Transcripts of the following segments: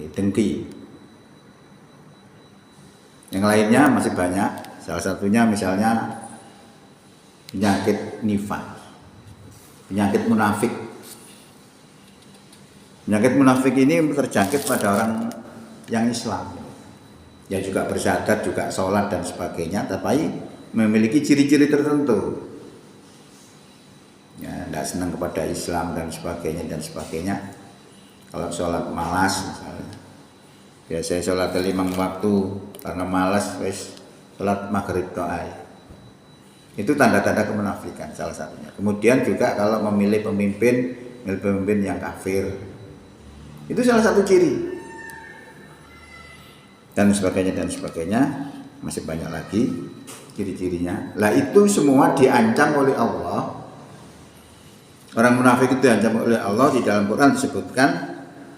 dengki. Yang lainnya masih banyak. Salah satunya misalnya penyakit nifaq, penyakit munafik. Penyakit munafik ini terjangkit pada orang yang Islam, ya juga bersyahadat, juga sholat dan sebagainya, tapi memiliki ciri-ciri tertentu. Ya, tidak senang kepada Islam dan sebagainya. Kalau sholat malas misalnya, biasanya sholat 5 waktu karena malas, wes sholat maghrib doa. Itu tanda-tanda kemunafikan salah satunya. Kemudian juga kalau memilih pemimpin yang kafir, itu salah satu ciri. Dan sebagainya, masih banyak lagi ciri-cirinya. Lah itu semua diancam oleh Allah. Orang munafik itu diancam oleh Allah. Di dalam Quran disebutkan,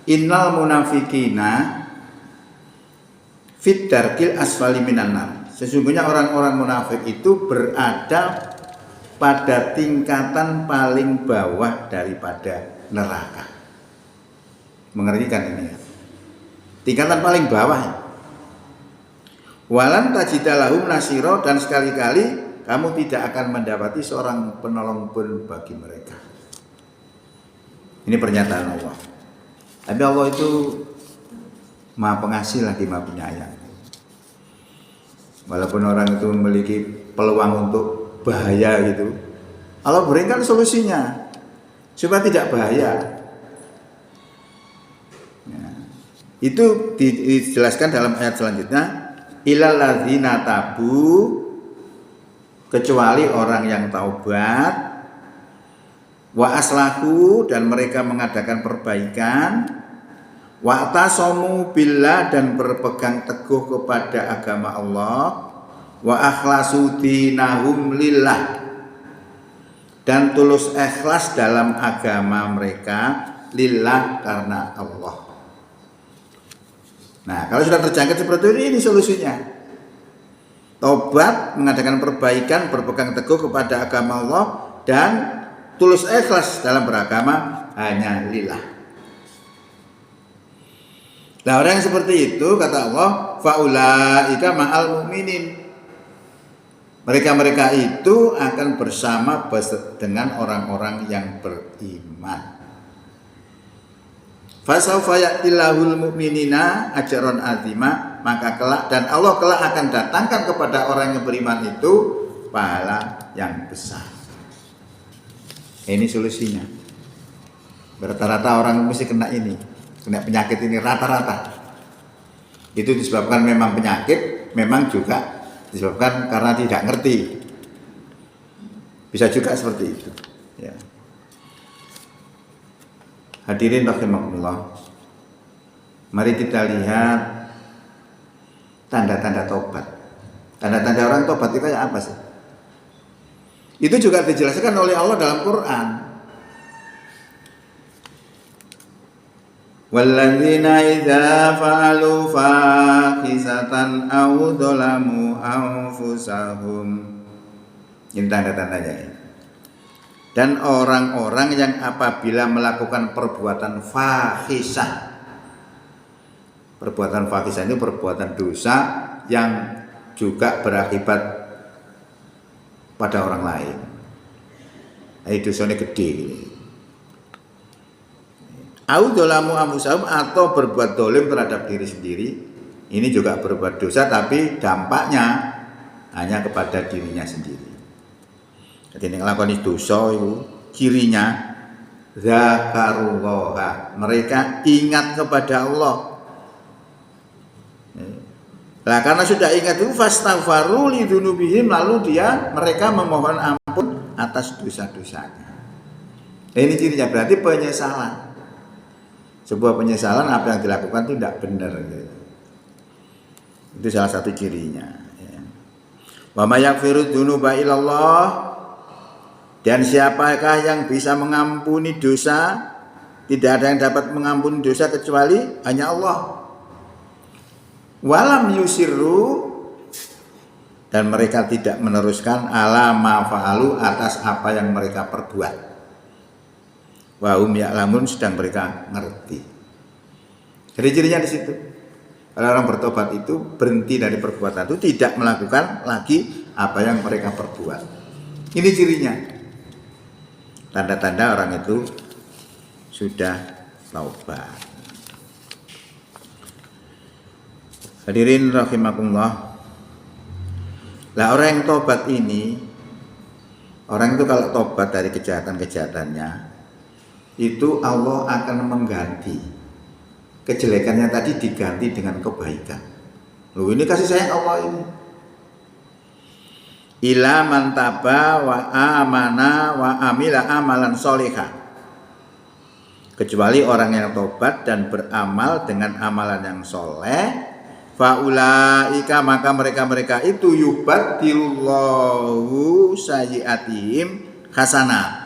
innal munafikina fit darkil asfali minan nar. Sesungguhnya orang-orang munafik itu berada pada tingkatan paling bawah daripada neraka. Mengerikan ini ya. Tingkatan paling bawah. Walan tajidalahum nasiro, dan sekali-kali kamu tidak akan mendapati seorang penolong pun bagi mereka. Ini pernyataan Allah. Tapi Allah itu Maha Pengasih lagi Maha Penyayang. Walaupun orang itu memiliki peluang untuk bahaya gitu, Allah berikan solusinya supaya tidak bahaya. Ya. Itu dijelaskan dalam ayat selanjutnya, ilal ladzina tabu, kecuali orang yang taubat, wa aslahu, dan mereka mengadakan perbaikan, wa tasamu billah, dan berpegang teguh kepada agama Allah, wa akhlasu dinahum lillah, dan tulus ikhlas dalam agama mereka lillah, karena Allah. Nah, kalau sudah terjangkit seperti ini solusinya. Taubat, mengadakan perbaikan, berpegang teguh kepada agama Allah, dan tulus ikhlas dalam beragama hanya lillah. Nah, orang yang seperti itu, kata Allah, faulaika ma'al mu'minin. Mereka-mereka itu akan bersama dengan orang-orang yang beriman. Fasawfa ya'tillahul mu'minina ajran azima, maka kelak, dan Allah kelak akan datangkan kepada orang yang beriman itu pahala yang besar. Ini solusinya. Rata-rata orang mesti kena penyakit ini rata-rata. Itu disebabkan memang penyakit, memang juga disebabkan karena tidak ngerti. Bisa juga seperti itu. Ya. Hadirin rahimakumullah, mari kita lihat tanda-tanda tobat. Tanda-tanda orang tobat itu kayak apa sih? Itu juga dijelaskan oleh Allah dalam Quran. Walladzina idza fa'alu fahisatan aw dzalamu anfusahum. Ini tanda-tandanya ya. Dan orang-orang yang apabila melakukan perbuatan fahisah. Perbuatan fahisah itu perbuatan dosa yang juga berakibat pada orang lain. Dosanya gede. Au dzalamu anfusahum, atau berbuat dolim terhadap diri sendiri. Ini juga berbuat dosa, tapi dampaknya hanya kepada dirinya sendiri. Jadi yang melakukan dosa itu cirinya zakarullah, mereka ingat kepada Allah. Nah, karena sudah ingat itu fastaghfaru lidzunubihim, lalu mereka memohon ampun atas dosa-dosanya. Ini cirinya, berarti penyesalan. Sebuah penyesalan apa yang dilakukan itu tidak benar. Itu salah satu cirinya. Wa may yaghfiru dzunuba illallah, dan siapakah yang bisa mengampuni dosa? Tidak ada yang dapat mengampuni dosa kecuali hanya Allah. Walam yusirru, dan mereka tidak meneruskan ala ma fa'alu, atas apa yang mereka perbuat. Wa hum ya'lamun, sedang mereka ngerti. Jadi cirinya di situ. Kalau orang bertobat itu berhenti dari perbuatan itu, tidak melakukan lagi apa yang mereka perbuat. Ini cirinya. Tanda-tanda orang itu sudah taubat. Hadirin rahimakumullah. Lah orang yang tobat ini, orang itu kalau tobat dari kejahatan-kejahatannya, itu Allah akan mengganti kejelekannya tadi, diganti dengan kebaikan. Loh, ini kasih sayang Allah ini. Ila man taba wa amana wa amila amalan sholihah. Kecuali orang yang tobat dan beramal dengan amalan yang soleh, faulaika, maka mereka itu yubaddilullahu sayyiatihim hasanah.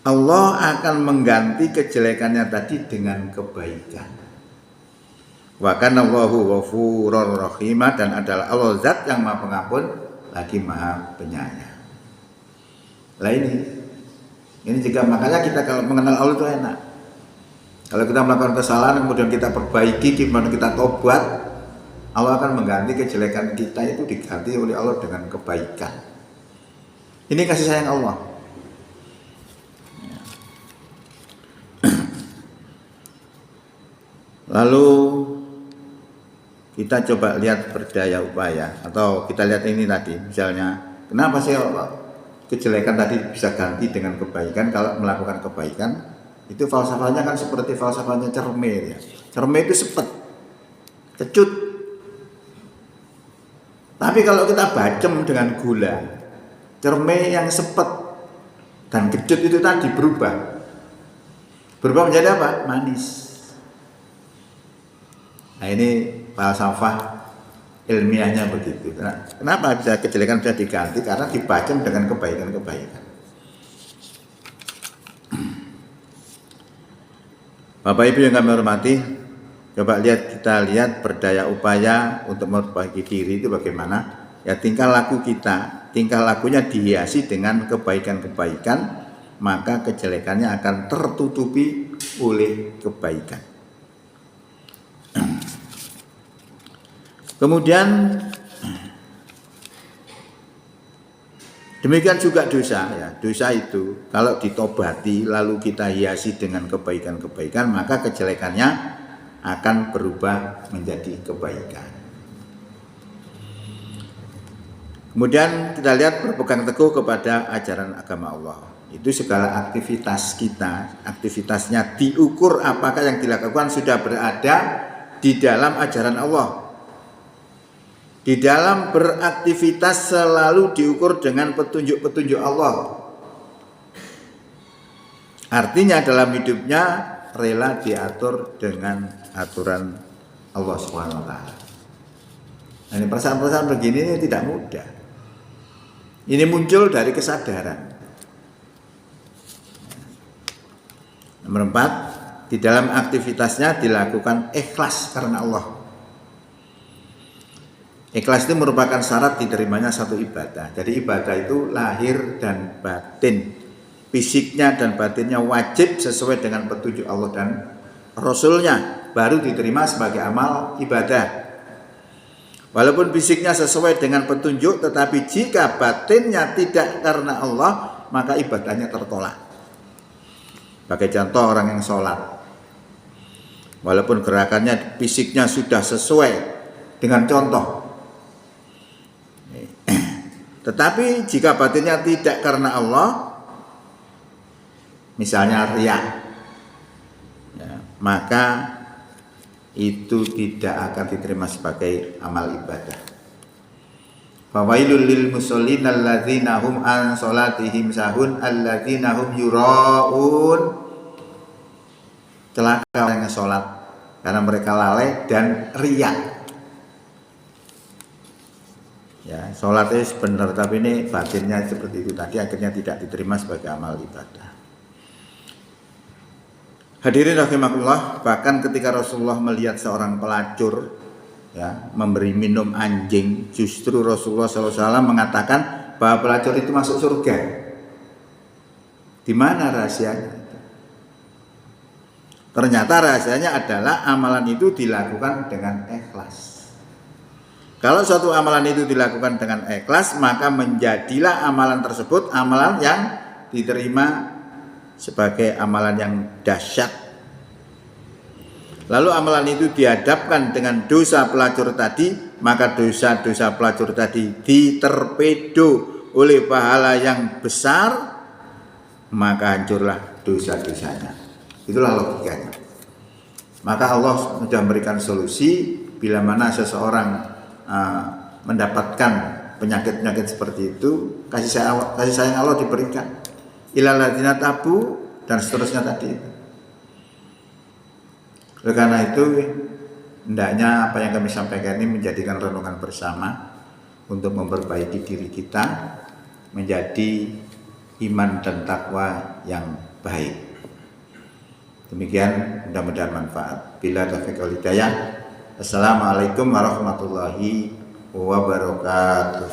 Allah akan mengganti kejelekannya tadi dengan kebaikan. Wa kana Allahu ghafurur rahim, dan adalah Allah zat yang Maha Pengampun lagi Maha Penyayang. Lah ini juga makanya kita kalau mengenal Allah itu enak. Kalau kita melakukan kesalahan kemudian kita perbaiki, kemudian kita tobat, Allah akan mengganti kejelekan kita itu, diganti oleh Allah dengan kebaikan. Ini kasih sayang Allah. Lalu kita coba lihat berdaya upaya, atau kita lihat ini tadi, misalnya kenapa sih kejelekan tadi bisa ganti dengan kebaikan? Kalau melakukan kebaikan itu falsafahnya kan seperti falsafahnya cermin ya. Cermin itu sepet, kecut. Tapi kalau kita bacem dengan gula, cermin yang sepet dan kecut itu tadi berubah menjadi apa? Manis. Nah ini falsafah ilmiahnya begitu. Kenapa bisa kejelekan bisa diganti? Karena dibacem dengan kebaikan-kebaikan. Bapak Ibu yang kami hormati, coba kita lihat berdaya upaya untuk memperbaiki diri itu bagaimana. Ya tingkah laku kita, tingkah lakunya dihiasi dengan kebaikan-kebaikan, maka kejelekannya akan tertutupi oleh kebaikan. Kemudian demikian juga dosa ya. Dosa itu kalau ditobati lalu kita hiasi dengan kebaikan-kebaikan, maka kejelekannya akan berubah menjadi kebaikan. Kemudian kita lihat berpegang teguh kepada ajaran agama Allah. Itu segala aktivitas kita, aktivitasnya diukur apakah yang dilakukan sudah berada di dalam ajaran Allah. Di dalam beraktivitas selalu diukur dengan petunjuk-petunjuk Allah. Artinya dalam hidupnya rela diatur dengan aturan Allah SWT. Nah, ini perasaan-perasaan begini ini tidak mudah. Ini muncul dari kesadaran. Nomor 4, di dalam aktivitasnya dilakukan ikhlas karena Allah. Ikhlas itu merupakan syarat diterimanya satu ibadah. Jadi ibadah itu lahir dan batin, fisiknya dan batinnya wajib sesuai dengan petunjuk Allah dan Rasulnya, baru diterima sebagai amal ibadah. Walaupun fisiknya sesuai dengan petunjuk, tetapi jika batinnya tidak karena Allah, maka ibadahnya tertolak. Sebagai contoh orang yang sholat, walaupun gerakannya fisiknya sudah sesuai dengan contoh, tetapi jika batinnya tidak karena Allah, misalnya riya, ya, maka itu tidak akan diterima sebagai amal ibadah. Fawailul lil musallin alladzina hum an salatihim sahun alladzina hum yuraun. Celaka orang yang sholat karena mereka lalai dan riya. Ya, sholat itu benar, tapi ini batinnya seperti itu tadi, akhirnya tidak diterima sebagai amal ibadah. Hadirin rahimakumullah, bahkan ketika Rasulullah melihat seorang pelacur ya, memberi minum anjing, justru Rasulullah SAW mengatakan bahwa pelacur itu masuk surga. Di mana rahasianya? Ternyata rahasianya adalah amalan itu dilakukan dengan ikhlas. Kalau suatu amalan itu dilakukan dengan ikhlas, maka menjadilah amalan tersebut amalan yang diterima sebagai amalan yang dahsyat. Lalu amalan itu dihadapkan dengan dosa pelacur tadi, maka dosa-dosa pelacur tadi diterpedo oleh pahala yang besar, maka hancurlah dosa-dosanya. Itulah logikanya. Maka Allah sudah memberikan solusi bila mana seseorang mendapatkan penyakit-penyakit seperti itu, kasih sayang Allah diberikan. Ilal ladzina tabu dan seterusnya tadi itu. Oleh karena itu, hendaknya apa yang kami sampaikan ini menjadikan renungan bersama untuk memperbaiki diri kita menjadi iman dan takwa yang baik. Demikian, mudah-mudahan manfaat. Bila taufiq wal hidayah. Assalamualaikum warahmatullahi wabarakatuh.